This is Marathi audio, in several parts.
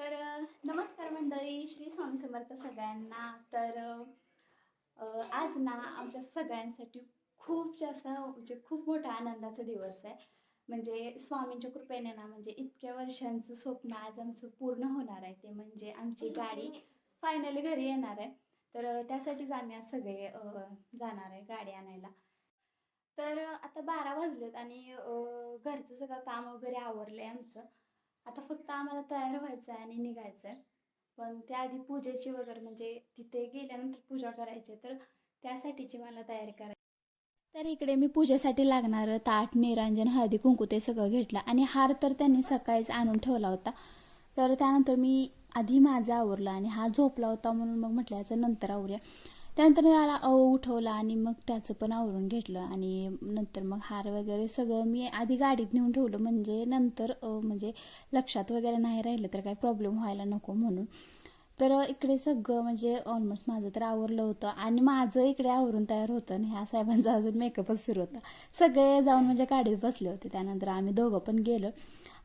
नमस्कार मंडळी, श्री स्वामी समर्थ सगळ्यांना. आज ना आमच्या सगळ्यांसाठी खूप जास्त म्हणजे खूप मोठा आनंदाचा दिवस आहे. म्हणजे स्वामींच्या कृपेने ना म्हणजे इतक्या वर्षांचं स्वप्न आज आमचं पूर्ण होणार आहे. ते म्हणजे आमची गाडी फायनली घरी येणार आहे. त्यासाठीच आम्ही आज सगळे जाणार आहे गाडी आणायला. आता 12 वाजलेत आणि घरचं सगळं काम वगैरे आवरलंय आमचं. आता फक्त आम्हाला तयार व्हायचं आहे आणि निघायचं आहे. पण त्याआधी पूजेची वगैरे म्हणजे तिथे गेल्यानंतर पूजा करायची आहे, तर त्यासाठीची मला तयारी करायची. तर इकडे मी पूजेसाठी लागणारं ताट, निरांजन, हळदी-कुंकू ते सगळं घेतलं आणि हार तर त्यांनी सकाळीच आणून ठेवला होता. तर त्यानंतर मी आधी माझं आवरलं आणि हा झोपला होता म्हणून मग म्हटलं याचं नंतर आवरूया. त्यानंतर त्याला उठवला आणि मग त्याचं पण आवरून घेतलं आणि नंतर मग हार वगैरे सगळं मी आधी गाडीत नेऊन ठेवलं, म्हणजे नंतर म्हणजे लक्षात वगैरे नाही राहिलं तर काही प्रॉब्लेम व्हायला नको म्हणून. इकडे सगळं म्हणजे ऑलमोस्ट माझं तर आवरलं होतं आणि माझं इकडे आवरून तयार होतं आणि ह्या साहेबांचा अजून मेकअपच सुरू होता. सगळे जाऊन म्हणजे गाडीत बसले होते. त्यानंतर आम्ही दोघं पण गेलो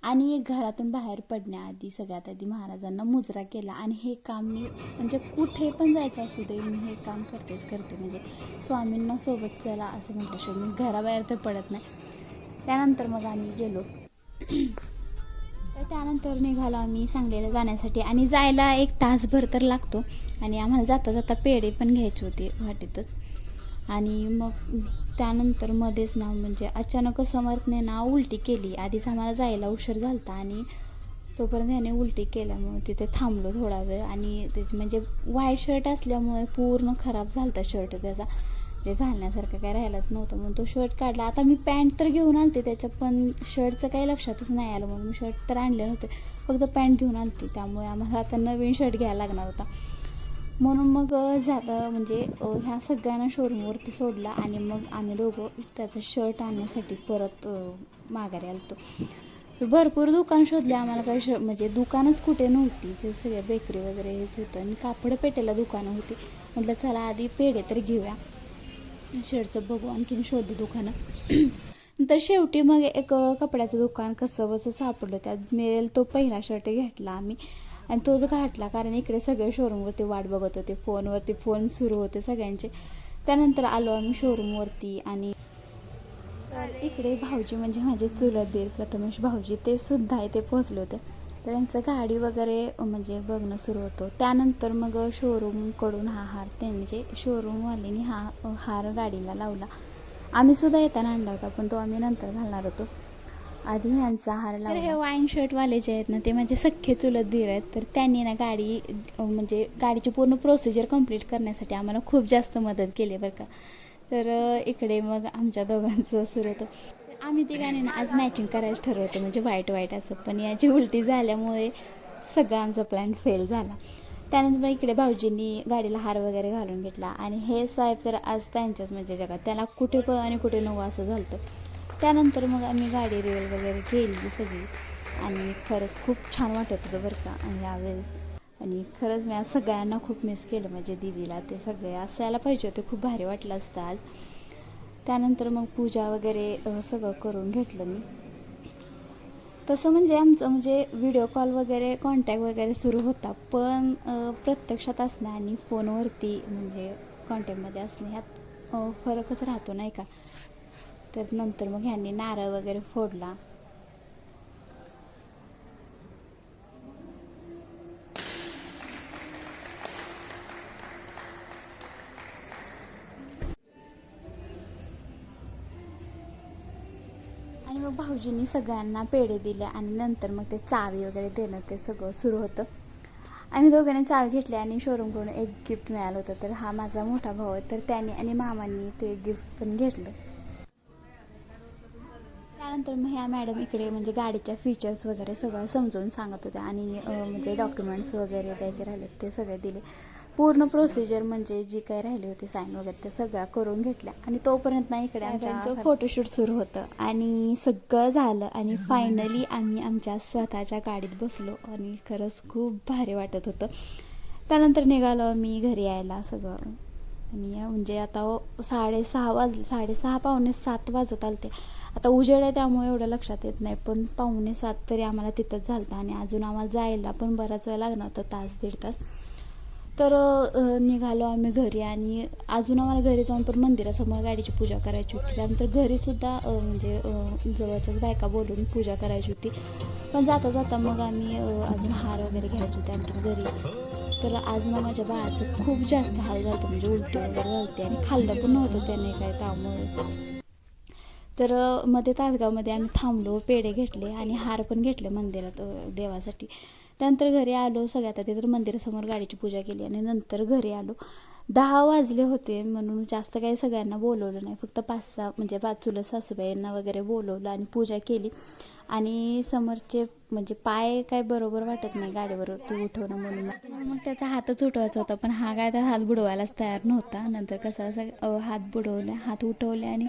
आणि घरातून बाहेर पडण्याआधी सगळ्यात आधी महाराजांना मुजरा केला आणि हे काम मी म्हणजे कुठे पण जायचं असू दे मी हे काम करते. म्हणजे स्वामींना सोबत चला असं म्हटल्याशिवाय मी घराबाहेर तर पडत नाही. त्यानंतर मग आम्ही गेलो. त्यानंतर निघालो आम्ही सांगलीला जाण्यासाठी आणि जायला 1 तासभर तर लागतो आणि आम्हाला जाता जाता पेढे पण घ्यायचे होते वाटेतच. आणि मग त्यानंतर मध्येच ना म्हणजे अचानक समर्थने ना उलटी केली. आधीच आम्हाला जायला उशीर झाला होता आणि तोपर्यंत ह्याने उलटी केल्यामुळे तिथे थांबलो थोडा वेळ आणि त्याची म्हणजे व्हाईट शर्ट असल्यामुळे पूर्ण खराब झाला होता शर्ट त्याचा, जे घालण्यासारखं काय राहिलाच नव्हतं म्हणून तो शर्ट काढला. आता मी पॅन्ट तर घेऊन आलते त्याच्यात, पण शर्टचं काही लक्षातच नाही आलं म्हणून मी शर्ट तर आणले नव्हते, फक्त पॅन्ट घेऊन आलते. त्यामुळे आम्हाला आता नवीन शर्ट घ्यायला लागणार होता म्हणून मग जाता म्हणजे ह्या सगळ्यांना शोरूमवरती सोडला आणि मग आम्ही दोघं त्याचा शर्ट आणण्यासाठी परत माघारी आलतो. भरपूर दुकान शोधले आम्हाला, काही म्हणजे दुकानच कुठे नव्हती. ते सगळ्या बेकरी वगैरे हेच होतं आणि कापड पेटेला दुकानं होती. म्हटलं चला आधी पेढे तर घेऊया, शर्टचं बघू आणखीन शोधू दुकानं. तर शेवटी मग एक कपड्याचं दुकान कसं बसं सापडलं, त्यात मिळेल तो पहिला शर्ट घेतला आम्ही आणि तोच घातला, कारण इकडे सगळे शोरूमवरती वाट बघत होते, फोनवरती फोन सुरू होते सगळ्यांचे. त्यानंतर आलो आम्ही शोरूमवरती आणि इकडे भाऊजी म्हणजे माझे चुलत दीर प्रथमेश भाऊजी ते सुद्धा इथे पोहोचले होते. तर त्यांचं गाडी वगैरे म्हणजे बघणं सुरू होतं. त्यानंतर मग शोरूमकडून हा हार म्हणजे शोरूमवाल्यांनी हा हार गाडीला लावला. आम्ही सुद्धा येताना आणला होता, पण तो आम्ही नंतर घालणार होतो. आधी ह्यांचा हार लावला. हे वाईन शर्टवाले जे आहेत ना ते माझे सख्खे चुलत दीर आहेत. तर त्यांनी ना गाडी म्हणजे गाडीची पूर्ण प्रोसिजर कंप्लीट करण्यासाठी आम्हाला खूप जास्त मदत केली बरं का. इकडे मग आमच्या दोघांचं सुरू होतं. आम्ही तिघांनी ना आज मॅचिंग करायचं ठरवतं, म्हणजे वाईट असं, पण याची उलटी झाल्यामुळे सगळा आमचा प्लॅन फेल झाला. त्यानंतर मग इकडे भाऊजींनी गाडीला हार वगैरे घालून घेतला आणि हे साहेब तर आज त्यांच्याच म्हणजे जगात, त्याला कुठे पण आणि कुठे नवं असं झालं. त्यानंतर मग आम्ही गाडी रेल वगैरे केली सगळी आणि खरंच खूप छान वाटत होतं बरं का यावेळेस. आणि खरंच मी आज सगळ्यांना खूप मिस केलं, म्हणजे दीदीला ते सगळे असायला पाहिजे होते, खूप भारी वाटलं असतं आज. त्यानंतर मग पूजा वगैरे सगळं करून घेतलं मी. तसं म्हणजे आमचं म्हणजे व्हिडिओ कॉल वगैरे कॉन्टॅक्ट वगैरे सुरू होता, पण प्रत्यक्षात असणं आणि फोनवरती म्हणजे कॉन्टॅक्टमध्ये असणं ह्यात फरकच राहतो नाही का. तर नंतर मग ह्यांनी नारळ वगैरे फोडला. आणि मग भाऊजींनी सगळ्यांना पेढे दिले आणि नंतर मग ते चावी वगैरे देणं ते सगळं सुरू होतं. आम्ही दोघांनी चावी घेतली आणि शोरूमकडून एक गिफ्ट मिळालं होतं. तर हा माझा मोठा भाऊ आहे, तर त्याने आणि मामांनी ते गिफ्ट पण घेतलं. त्यानंतर मग ह्या मॅडम इकडे म्हणजे गाडीच्या फीचर्स वगैरे सगळं समजावून सांगत होत्या आणि म्हणजे डॉक्युमेंट्स वगैरे द्यायचे राहिले ते सगळे दिले. पूर्ण प्रोसिजर म्हणजे जी काही राहिली होती साईन वगैरे ते सगळ्या करून घेतल्या आणि तोपर्यंत ना इकडे आमचं फोटोशूट सुरू होतं आणि सगळं झालं आणि फायनली आम्ही आमच्या स्वतःच्या गाडीत बसलो आणि खरंच खूप भारी वाटत होतं. त्यानंतर निघालो आम्ही घरी यायला सगळं आणि म्हणजे आता 6:30 वाजले, 6:30 पावणे 7 वाजत आले ते आता उजेड आहे त्यामुळे एवढं लक्षात येत नाही, पण 6:45 तरी आम्हाला तिथंच झालं आणि अजून आम्हाला जायला पण बराच वेळ लागणार होता, तास दीड तास. तर निघालो आम्ही घरी आणि अजून आम्हाला घरी जाऊन पण मंदिरासमोर गाडीची पूजा करायची होती. त्यानंतर घरीसुद्धा म्हणजे जवळच्याच बायका बोलून पूजा करायची होती. पण जाता जाता मग आम्ही अजून हार वगैरे घ्यायचे होते आणखी घरी. तर आज ना माझ्या बाळाचं खूप जास्त हाल झालं, म्हणजे उलटी वगैरे झाली आणि खाल्लं पण नव्हतं त्याने काय त्यामुळे. तर मध्ये तासगावमध्ये आम्ही थांबलो, पेढे घेतले आणि हार पण घेतले मंदिरात देवासाठी. त्यानंतर घरी आलो, सगळ्यात आधी तर मंदिरासमोर गाडीची पूजा केली आणि नंतर घरी आलो. 10 वाजले होते म्हणून जास्त काही सगळ्यांना बोलवलं नाही, फक्त 5-6 म्हणजे 5 चुलत सासूबाईंना वगैरे बोलवलं आणि पूजा केली. आणि समोरचे म्हणजे पाय काय बरोबर वाटत नाही गाडीवर ते उठवणं म्हणून मग त्याचा हातच उठवायचा होता, पण हा काय त्या हात बुडवायलाच तयार नव्हता. नंतर कसं असं हात बुडवले, हात उठवले आणि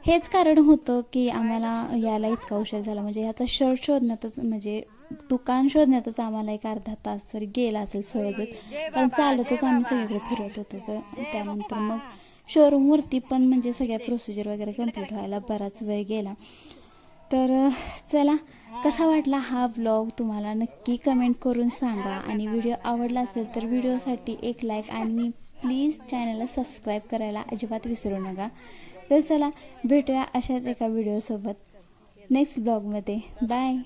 हेच कारण होतं की आम्हाला यायला इतका उशीर झाला. म्हणजे ह्याचा शर्ट शोधण्यातच म्हणजे दुकान शोधण्यातच आम्हाला एक अर्धा तास तरी गेला असेल सहजच, कारण चालतच आम्ही सगळीकडे फिरत होतो. तर त्यानंतर मग शोरूमवरती पण म्हणजे सगळ्या प्रोसिजर वगैरे कंप्लीट व्हायला बराच वेळ गेला. तर चला, कसा वाटला हा व्लॉग तुम्हाला नक्की कमेंट करून सांगा आणि व्हिडिओ आवडला असेल तर व्हिडिओसाठी एक लाईक आणि प्लीज चॅनलला सबस्क्राईब करायला अजिबात विसरू नका. तर चला, भेटूया अशाच एका व्हिडिओसोबत नेक्स्ट ब्लॉगमध्ये. बाय.